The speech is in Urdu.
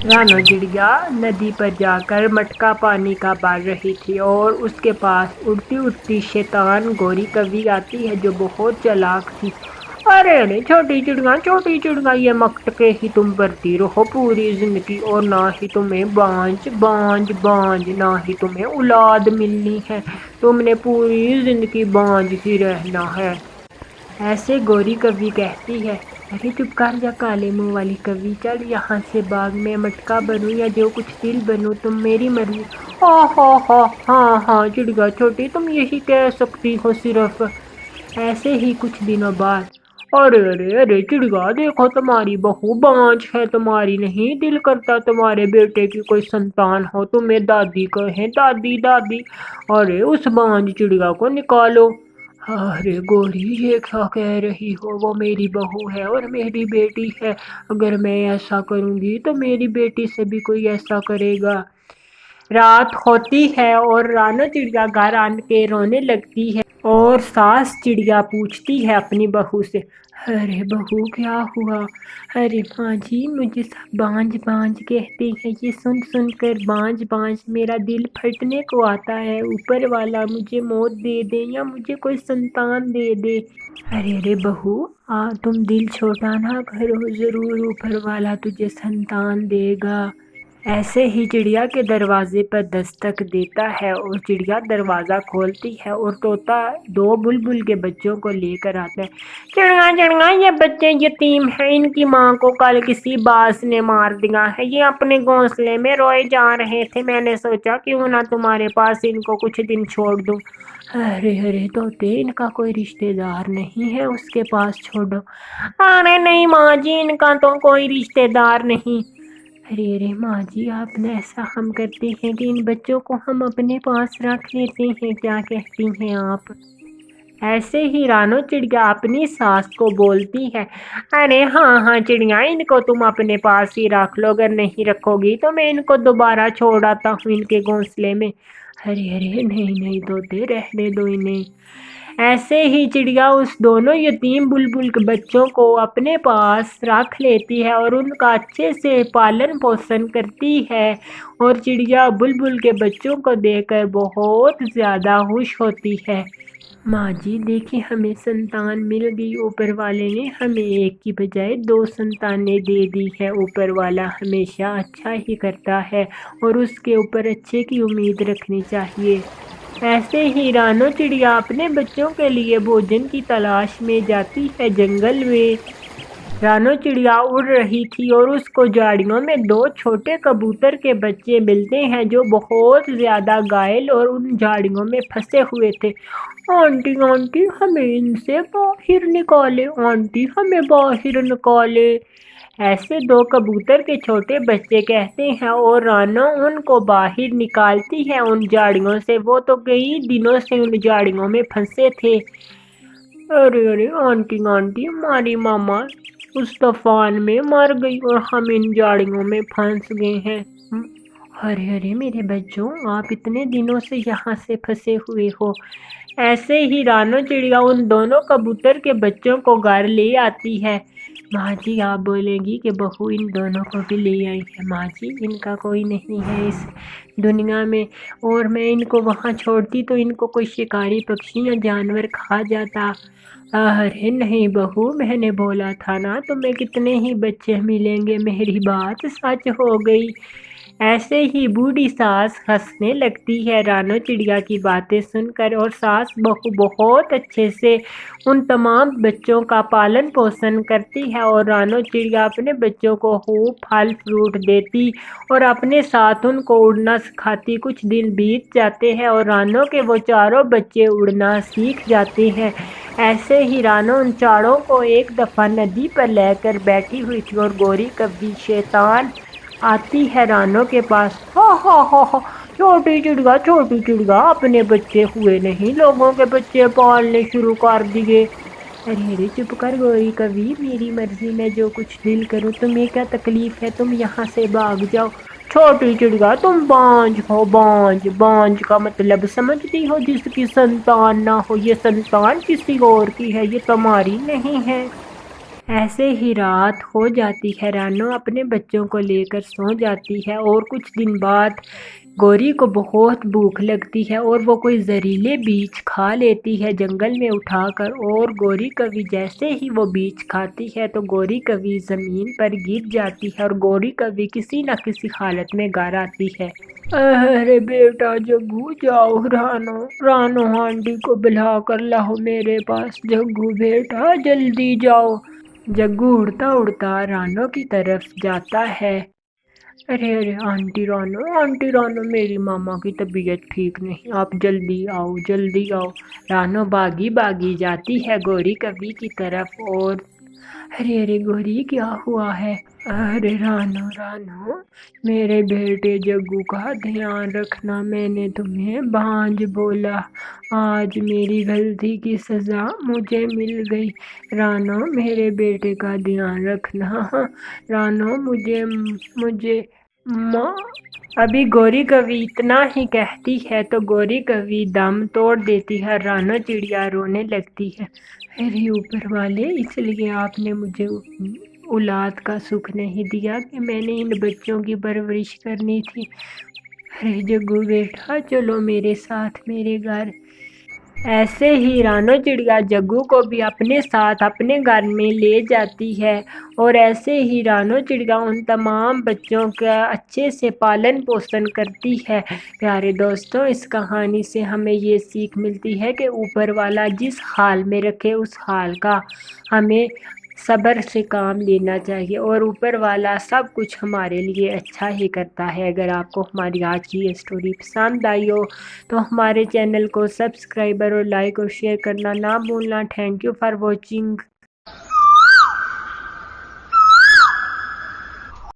رانو چڑیا ندی پر جا کر مٹکا پانی کا بھر رہی تھی اور اس کے پاس اڑتی اڑتی شیطان گوری کوی آتی ہے جو بہت چالاک تھی۔ ارے ارے چھوٹی چڑیا یہ مٹکے ہی تم بھرتی رہو پوری زندگی اور نہ ہی تمہیں بانجھ نہ ہی تمہیں اولاد ملنی ہے، تم نے پوری زندگی بانجھ ہی رہنا ہے۔ ایسے گوری کوی کہتی ہے۔ ارے چپ کر جا کالے منہ والی کوی، چل یہاں سے بھاگ، میں مٹکا بنوں یا جو کچھ دل بنوں تم میری مرضی۔ ہاں چڑیا چھوٹی تم یہی کہہ سکتی ہو صرف۔ ایسے ہی کچھ دنوں بعد ارے چڑیا دیکھو تمہاری بہو بانجھ ہے، تمہاری نہیں دل کرتا تمہارے بیٹے کی کوئی سنتان ہو، تمہیں دادی کہیں دادی۔ ارے اس بانجھ چڑیا کو نکالو۔ ارے گوری یہ کیا کہہ رہی ہو، وہ میری بہو ہے اور میری بیٹی ہے، اگر میں ایسا کروں گی تو میری بیٹی سے بھی کوئی ایسا کرے گا۔ رات ہوتی ہے اور رانو چڑیا گھر آ کے رونے لگتی ہے اور ساس چڑیا پوچھتی ہے اپنی بہو سے۔ ارے بہو کیا ہوا؟ ارے ماں جی مجھے سب بانجھ کہتے ہیں، یہ سن کر بانجھ میرا دل پھٹنے کو آتا ہے، اوپر والا مجھے موت دے دے یا مجھے کوئی سنتان دے دے۔ ارے بہو تم دل چھوٹا نہ کرو، ضرور اوپر والا تجھے سنتان دے گا۔ ایسے ہی چڑیا کے دروازے پر دستک دیتا ہے اور چڑیا دروازہ کھولتی ہے اور طوطا دو بلبل کے بچوں کو لے کر آتا ہے۔ چڑیا یہ بچے یتیم ہیں، ان کی ماں کو کل کسی باز نے مار دیا ہے، یہ اپنے گھونسلے میں روئے جا رہے تھے، میں نے سوچا کیوں نہ تمہارے پاس ان کو کچھ دن چھوڑ دوں۔ ارے طوطے ان کا کوئی رشتے دار نہیں ہے، اس کے پاس چھوڑو۔ ارے نہیں ماں جی ان کا تو کوئی رشتے دار نہیں۔ ارے ماں جی آپ نے ایسا ہم کرتے ہیں کہ ان بچوں کو ہم اپنے پاس رکھ لیتے ہیں، کیا کہتی ہیں آپ؟ ایسے ہی رانو چڑیا اپنی ساس کو بولتی ہے۔ ارے ہاں چڑیا ان کو تم اپنے پاس ہی رکھ لو، اگر نہیں رکھو گی تو میں ان کو دوبارہ چھوڑ آتا ہوں ان کے گھونسلے میں۔ ارے نہیں طوطے رہنے دو انہیں۔ ایسے ہی چڑیا اس دونوں یتیم بلبل کے بچوں کو اپنے پاس رکھ لیتی ہے اور ان کا اچھے سے پالن پوشن کرتی ہے، اور چڑیا بلبل کے بچوں کو دیکھ کر بہت زیادہ خوش ہوتی ہے۔ ماں جی دیکھیں ہمیں سنتان مل گئی، اوپر والے نے ہمیں ایک کی بجائے 2 سنتانیں دے دی ہے، اوپر والا ہمیشہ اچھا ہی کرتا ہے اور اس کے اوپر اچھے کی امید رکھنی چاہیے۔ ایسے ہی رانو چڑیا اپنے بچوں کے لیے بھوجن کی تلاش میں جاتی ہے جنگل میں۔ رانو چڑیا اڑ رہی تھی اور اس کو جھاڑیوں میں 2 چھوٹے کبوتر کے بچے ملتے ہیں جو بہت زیادہ گھائل اور ان جھاڑیوں میں پھنسے ہوئے تھے۔ آنٹی ہمیں ان سے باہر نکالے، آنٹی ہمیں باہر نکالے۔ ایسے 2 کبوتر کے چھوٹے بچے کہتے ہیں اور رانو ان کو باہر نکالتی ہے ان جھاڑیوں سے، وہ تو کئی دنوں سے ان جھاڑیوں میں پھنسے تھے۔ ارے آنٹی ہماری ماما اس طوفان میں مر گئی اور ہم ان جھاڑیوں میں پھنس گئے ہیں۔ ارے میرے بچوں آپ اتنے دنوں سے یہاں سے پھنسے ہوئے ہو۔ ایسے ہی رانو چڑیا ان دونوں کبوتر کے بچوں کو گھر لے آتی ہے۔ ماں جی آپ بولیں گی کہ بہو ان دونوں کو بھی لے آئی ہے، ماں جی ان کا کوئی نہیں ہے اس دنیا میں، اور میں ان کو وہاں چھوڑتی تو ان کو کوئی شکاری پکشی یا جانور کھا جاتا۔ ارے نہیں بہو میں نے بولا تھا نا تمہیں کتنے ہی بچے ملیں گے، میری بات سچ ہو گئی۔ ایسے ہی بوڑھی ساس ہنسنے لگتی ہے رانو چڑیا کی باتیں سن کر، اور ساس بہو بہت اچھے سے ان تمام بچوں کا پالن پوشن کرتی ہے، اور رانو چڑیا اپنے بچوں کو خوب پھل فروٹ دیتی اور اپنے ساتھ ان کو اڑنا سکھاتی۔ کچھ دن بیت جاتے ہیں اور رانو کے وہ چاروں بچے اڑنا سیکھ جاتے ہیں۔ ایسے ہی رانو ان چاروں کو ایک دفعہ ندی پر لے کر بیٹھی ہوئی تھی اور گوری کوی شیطان آتی ہے رانو کے پاس۔ ہاں چھوٹی چڑیا اپنے بچے ہوئے نہیں، لوگوں کے بچے پالنے شروع کر دیے۔ ارے چپ کر گوری کوی، میری مرضی میں جو کچھ دل کروں، تمہیں کیا تکلیف ہے، تم یہاں سے بھاگ جاؤ۔ چھوٹی چڑیا تم بانجھ ہو، بانجھ کا مطلب سمجھتی ہو جس کی سنتان نہ ہو، یہ سنتان کسی اور کی ہے، یہ تمہاری نہیں ہے۔ ایسے ہی رات ہو جاتی ہے، رانو اپنے بچوں کو لے کر سو جاتی ہے اور کچھ دن بعد گوری کو بہت بھوک لگتی ہے اور وہ کوئی زہریلے بیج کھا لیتی ہے جنگل میں اٹھا کر، اور گوری کوی جیسے ہی وہ بیج کھاتی ہے تو گوری کوی زمین پر گر جاتی ہے اور گوری کوی کسی نہ کسی حالت میں گھر آتی ہے۔ ارے بیٹا جگو جاؤ، رانو آنٹی کو بلا کر لاؤ میرے پاس، جگو بیٹا جلدی جاؤ۔ جگو اڑتا اڑتا رانو کی طرف جاتا ہے۔ ارے ارے آنٹی رانو میری ماما کی طبیعت ٹھیک نہیں، آپ جلدی آؤ جلدی آؤ۔ رانو باگی باگی جاتی ہے گوری کوی کی طرف اور ارے ارے گوری کیا ہوا ہے؟ ارے رانو میرے بیٹے جگو کا دھیان رکھنا، میں نے تمہیں بانجھ بولا، آج میری غلطی کی سزا مجھے مل گئی۔ رانو میرے بیٹے کا دھیان رکھنا، رانو مجھے ابھی گوری کوی اتنا ہی کہتی ہے تو گوری کوی دم توڑ دیتی ہے، رانو چڑیا رونے لگتی ہے۔ ارے اوپر والے، اس لیے آپ نے مجھے اولاد کا سکھ نہیں دیا کہ میں نے ان بچوں کی پرورش کرنی تھی۔ ارے جگو بیٹا چلو میرے ساتھ میرے گھر۔ ایسے ہی رانو چڑیا جگو کو بھی اپنے ساتھ اپنے گھر میں لے جاتی ہے اور ایسے ہی رانو چڑیا ان تمام بچوں کا اچھے سے پالن پوشن کرتی ہے۔ پیارے دوستوں، اس کہانی سے ہمیں یہ سیکھ ملتی ہے کہ اوپر والا جس حال میں رکھے اس حال کا ہمیں صبر سے کام لینا چاہیے اور اوپر والا سب کچھ ہمارے لیے اچھا ہی کرتا ہے۔ اگر آپ کو ہماری آج کی یہ سٹوری پسند آئی ہو تو ہمارے چینل کو سبسکرائب اور لائک اور شیئر کرنا نہ بھولنا۔ Thank you for watching.